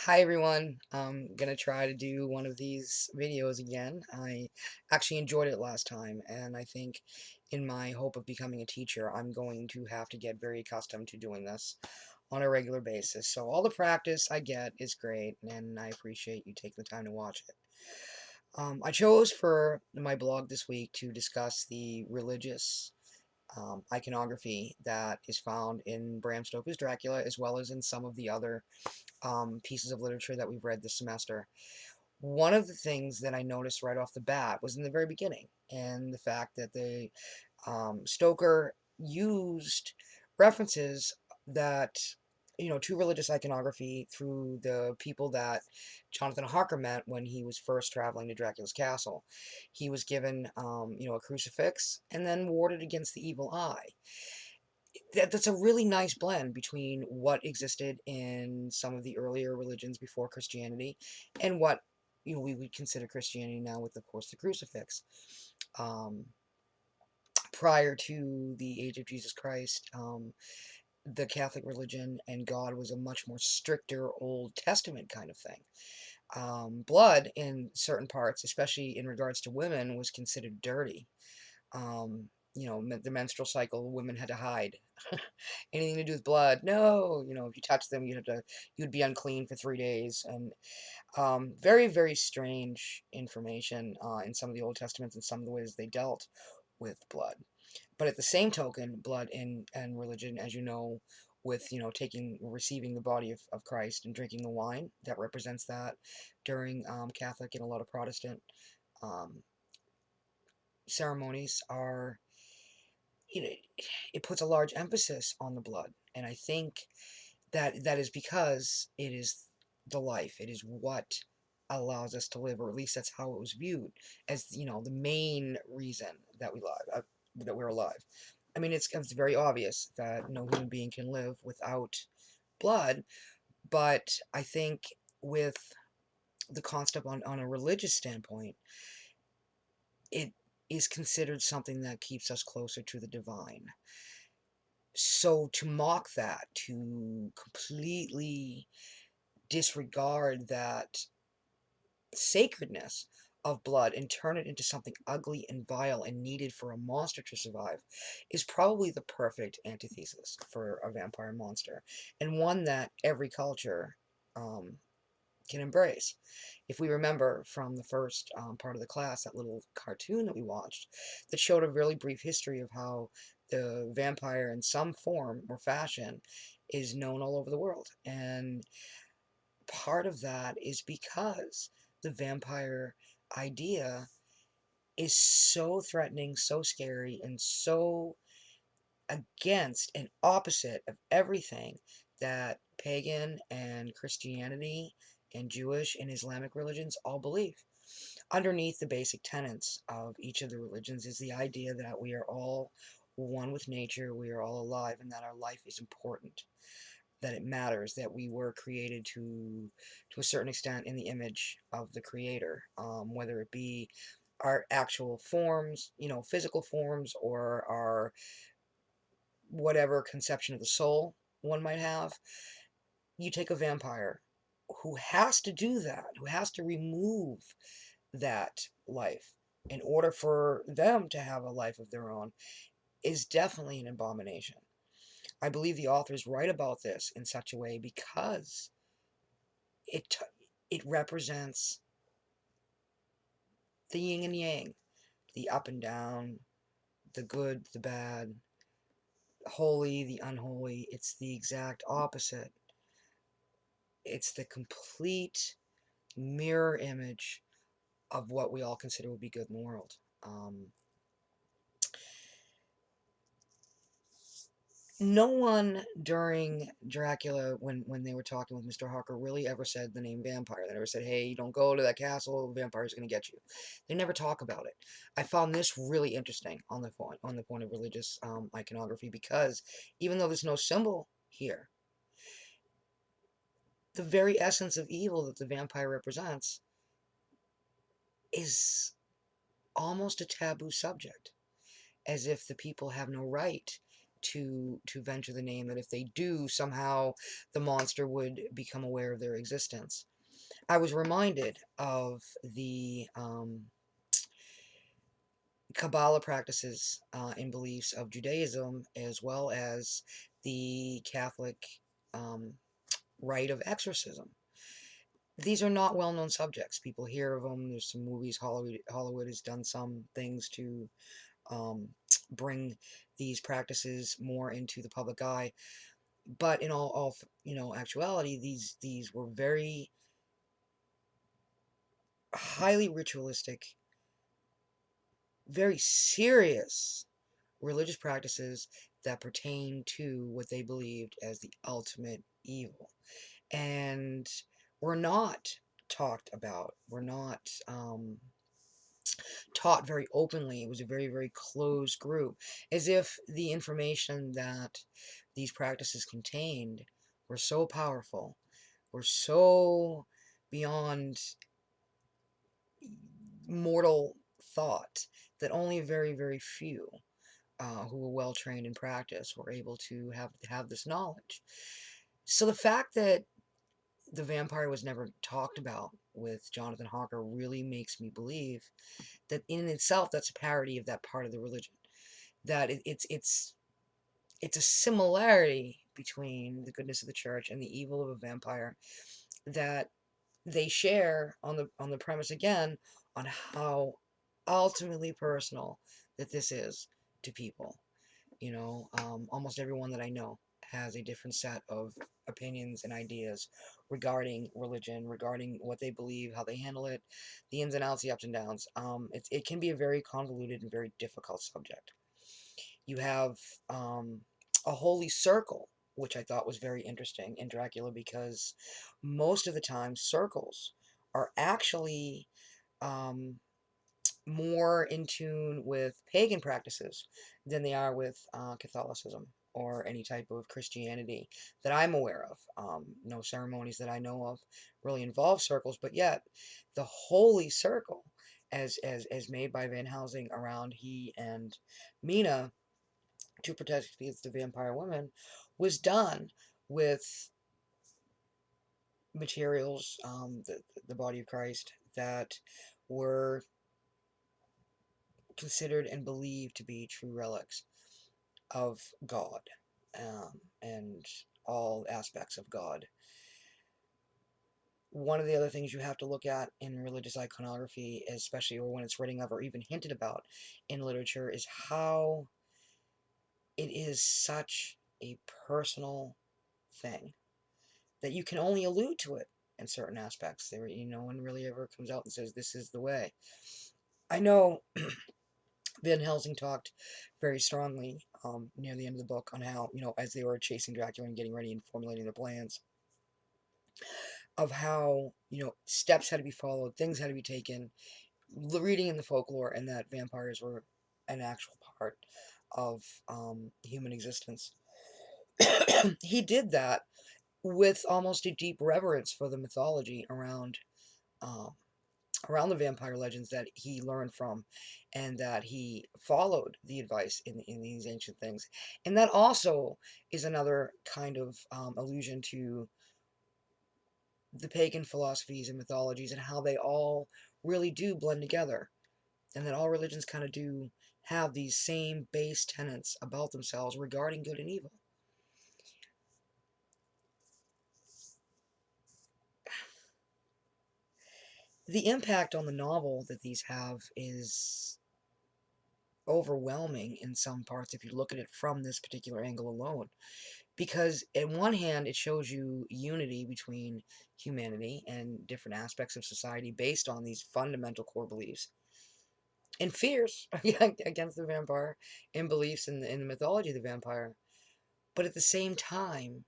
Hi everyone. I'm gonna try to do one of these videos again. I actually enjoyed it last time, and I think in my hope of becoming a teacher, I'm going to have to get very accustomed to doing this on a regular basis. So all the practice I get is great, and I appreciate you taking the time to watch it. I chose for my blog this week to discuss the religious iconography that is found in Bram Stoker's Dracula, as well as in some of the other pieces of literature that we've read this semester. One of the things that I noticed right off the bat was in the very beginning, and the fact that the Stoker used references that to religious iconography through the people that Jonathan Harker met when he was first traveling to Dracula's castle. He was given a crucifix and then warded against the evil eye. That's a really nice blend between what existed in some of the earlier religions before Christianity and what we would consider Christianity now, with of course the crucifix. Um, Prior to the age of Jesus Christ, the Catholic religion and God was a much more stricter Old Testament kind of thing. Blood in certain parts, especially in regards to women, was considered dirty. The menstrual cycle, women had to hide. Anything to do with blood, no. If you touch them, you'd be unclean for 3 days. And very, very strange information in some of the Old Testaments and some of the ways they dealt with blood. But at the same token, blood in religion, as you know, with receiving the body of Christ and drinking the wine, that represents that during Catholic and a lot of Protestant um, ceremonies are, you know, it puts a large emphasis on the blood. And I think that is because it is the life. It is what allows us to live, or at least that's how it was viewed as, the main reason that that we're alive. I mean, it's very obvious that no human being can live without blood, but I think with the concept on a religious standpoint, it is considered something that keeps us closer to the divine. So to mock that, to completely disregard that sacredness of blood and turn it into something ugly and vile and needed for a monster to survive is probably the perfect antithesis for a vampire monster, and one that every culture um, can embrace. If we remember from the first part of the class, that little cartoon that we watched that showed a really brief history of how the vampire in some form or fashion is known all over the world. And part of that is because the vampire idea is so threatening, so scary, and so against and opposite of everything that pagan and Christianity and Jewish and Islamic religions all believe. Underneath the basic tenets of each of the religions is the idea that we are all one with nature, we are all alive, and that our life is important, that it matters, that we were created to a certain extent in the image of the Creator, whether it be our actual forms, physical forms, or our whatever conception of the soul one might have. You take a vampire who has to do that, who has to remove that life in order for them to have a life of their own, is definitely an abomination. I believe the authors write about this in such a way because it it represents the yin and yang, the up and down, the good, the bad, the holy, the unholy. It's the exact opposite. It's the complete mirror image of what we all consider would be good in the world. No one during Dracula, when they were talking with Mr. Harker, really ever said the name vampire. They never said, hey, don't go to that castle, vampire's going to get you. They never talk about it. I found this really interesting on the point of religious iconography, because even though there's no symbol here, the very essence of evil that the vampire represents is almost a taboo subject, as if the people have no right to venture the name that if they do, somehow the monster would become aware of their existence. I was reminded of the Kabbalah practices and beliefs of Judaism, as well as the Catholic um, rite of exorcism. These are not well-known subjects. People hear of them. There's some movies. Hollywood has done some things to um, bring these practices more into the public eye. But in all actuality, these were very highly ritualistic, very serious religious practices that pertain to what they believed as the ultimate evil, and were not talked about. Were not taught very openly. It was a very, very closed group, as if the information that these practices contained were so powerful, were so beyond mortal thought, that only very, very few who were well trained in practice were able to have this knowledge. So the fact that the vampire was never talked about with Jonathan Harker really makes me believe that in itself that's a parody of that part of the religion. That it's a similarity between the goodness of the church and the evil of a vampire that they share on the premise again on how ultimately personal that this is to people. Almost everyone that I know has a different set of opinions and ideas regarding religion, regarding what they believe, how they handle it, the ins and outs, the ups and downs. It can be a very convoluted and very difficult subject. You have a holy circle, which I thought was very interesting in Dracula, because most of the time circles are actually um, more in tune with pagan practices than they are with Catholicism or any type of Christianity that I'm aware of. No ceremonies that I know of really involve circles, but yet the holy circle, as made by Van Helsing around he and Mina to protect against the vampire woman, was done with materials, the body of Christ, that were considered and believed to be true relics of God, and all aspects of God. One of the other things you have to look at in religious iconography, especially or when it's written of or even hinted about in literature, is how it is such a personal thing that you can only allude to it in certain aspects. No one really ever comes out and says this is the way. I know Van Helsing talked very strongly near the end of the book on how, as they were chasing Dracula and getting ready and formulating their plans, of how, steps had to be followed, things had to be taken, reading in the folklore, and that vampires were an actual part of human existence. He did that with almost a deep reverence for the mythology um, around the vampire legends that he learned from, and that he followed the advice in these ancient things. And that also is another kind of allusion to the pagan philosophies and mythologies and how they all really do blend together, and that all religions kind of do have these same base tenets about themselves regarding good and evil. The impact on the novel that these have is overwhelming in some parts if you look at it from this particular angle alone. Because, on one hand, it shows you unity between humanity and different aspects of society based on these fundamental core beliefs and fears against the vampire and beliefs in the mythology of the vampire. But at the same time,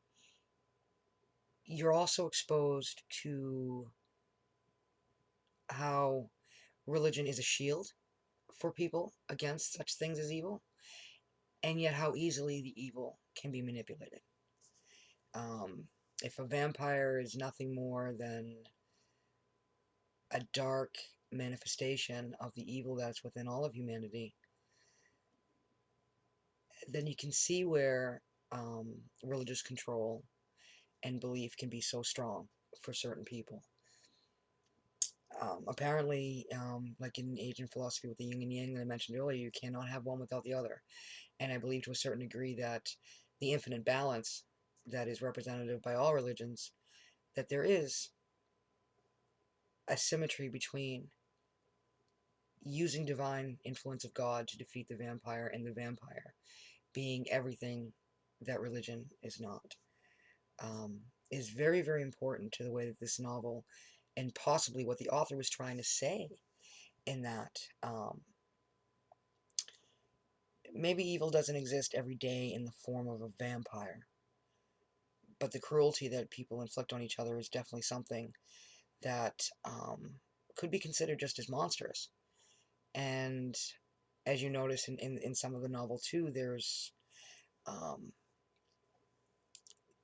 you're also exposed to how religion is a shield for people against such things as evil, and yet how easily the evil can be manipulated. Um, if a vampire is nothing more than a dark manifestation of the evil that's within all of humanity, then you can see where religious control and belief can be so strong for certain people. Apparently, like in Asian philosophy with the yin and yang that I mentioned earlier, you cannot have one without the other. And I believe to a certain degree that the infinite balance that is representative by all religions, that there is a symmetry between using divine influence of God to defeat the vampire and the vampire being everything that religion is not, um, is very, very important to the way that this novel and possibly what the author was trying to say in that maybe evil doesn't exist every day in the form of a vampire, but the cruelty that people inflict on each other is definitely something that could be considered just as monstrous. And as you notice in some of the novel too, um,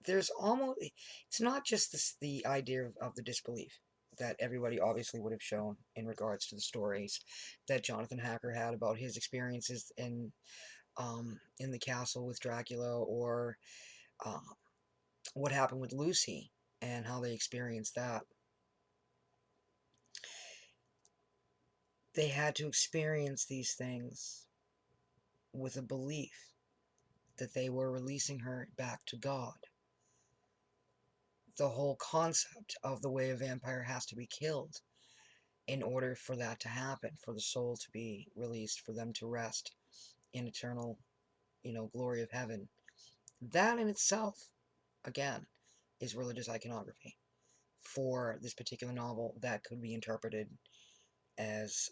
there's almost, it's not just this, the idea of the disbelief that everybody obviously would have shown in regards to the stories that Jonathan Hacker had about his experiences in the castle with Dracula, or uh, what happened with Lucy and how they experienced that. They had to experience these things with a belief that they were releasing her back to God. The whole concept of the way a vampire has to be killed in order for that to happen, for the soul to be released, for them to rest in eternal, glory of heaven. That in itself, again, is religious iconography for this particular novel that could be interpreted as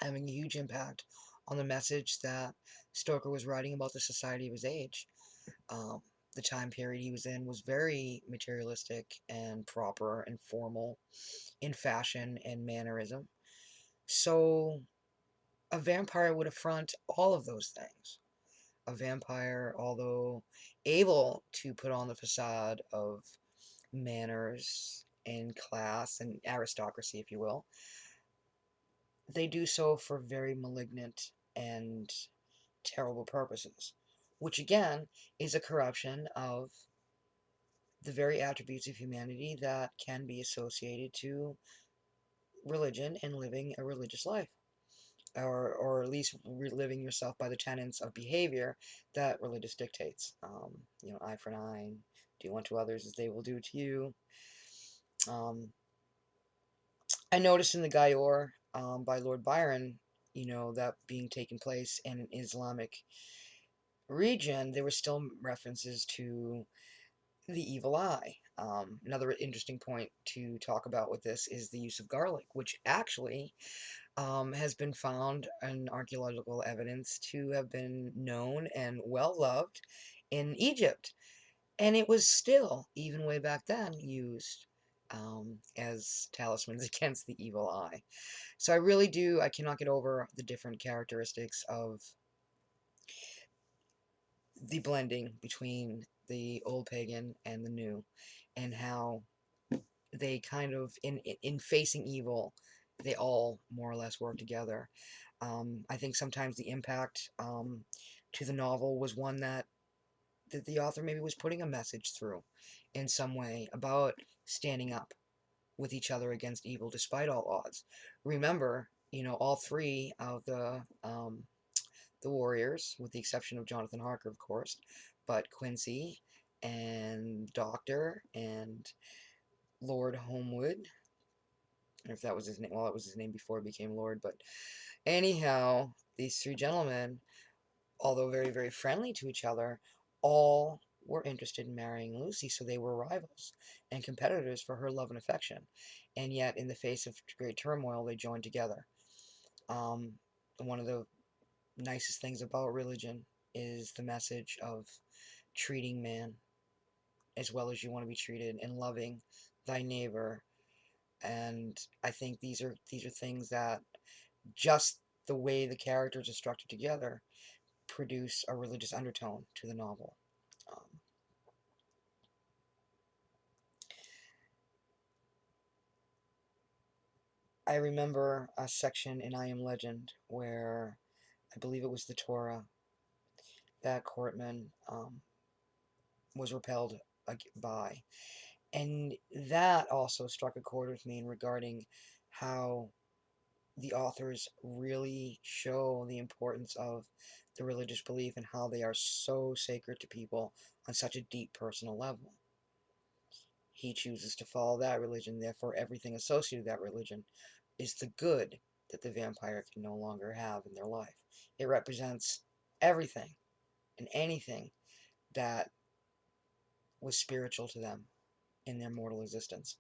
having a huge impact on the message that Stoker was writing about the society of his age. Um, the time period he was in was very materialistic and proper and formal in fashion and mannerism. So a vampire would affront all of those things. A vampire, although able to put on the facade of manners and class and aristocracy, if you will, they do so for very malignant and terrible purposes, which again is a corruption of the very attributes of humanity that can be associated to religion and living a religious life, or at least living yourself by the tenets of behavior that religious dictates. Eye for an eye, do unto others as they will do to you. Um, I noticed in the Gayor by Lord Byron, that being taken place in an Islamic region, there were still references to the evil eye. Another interesting point to talk about with this is the use of garlic, which actually has been found in archaeological evidence to have been known and well loved in Egypt. And it was still, even way back then, used as talismans against the evil eye. So I cannot get over the different characteristics of the blending between the old pagan and the new, and how they kind of, in facing evil, they all more or less work together. I think sometimes the impact to the novel was one that the author maybe was putting a message through in some way about standing up with each other against evil despite all odds. Remember, all three of the warriors, with the exception of Jonathan Harker, of course, but Quincy and Doctor and Lord Homewood, if that was his name. Well, that was his name before he became Lord, but anyhow, these three gentlemen, although very, very friendly to each other, all were interested in marrying Lucy, so they were rivals and competitors for her love and affection. And yet, in the face of great turmoil, they joined together. Um, One of the nicest things about religion is the message of treating man as well as you want to be treated, and loving thy neighbor. And I think these are things that, just the way the characters are structured together, produce a religious undertone to the novel. Um, I remember a section in I Am Legend where I believe it was the Torah, that Cortman was repelled by. And that also struck a chord with me in regarding how the authors really show the importance of the religious belief and how they are so sacred to people on such a deep personal level. He chooses to follow that religion, therefore everything associated with that religion is the good that the vampire can no longer have in their life. It represents everything and anything that was spiritual to them in their mortal existence.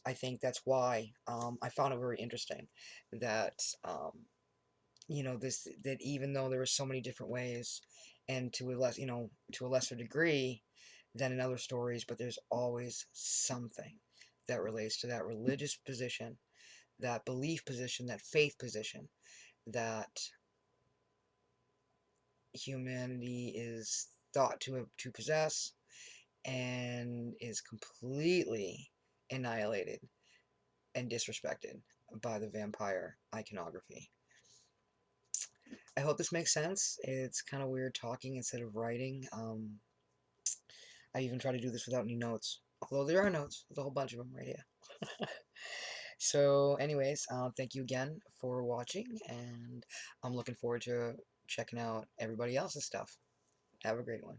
I think that's why I found it very interesting that that even though there were so many different ways, and to a lesser degree than in other stories, but there's always something that relates to that religious position, that belief position, that faith position that humanity is thought to possess and is completely annihilated and disrespected by the vampire iconography. I hope this makes sense. It's kind of weird talking instead of writing. I even try to do this without any notes. Although there are notes. There's a whole bunch of them right here. So, anyways, thank you again for watching, and I'm looking forward to checking out everybody else's stuff. Have a great one.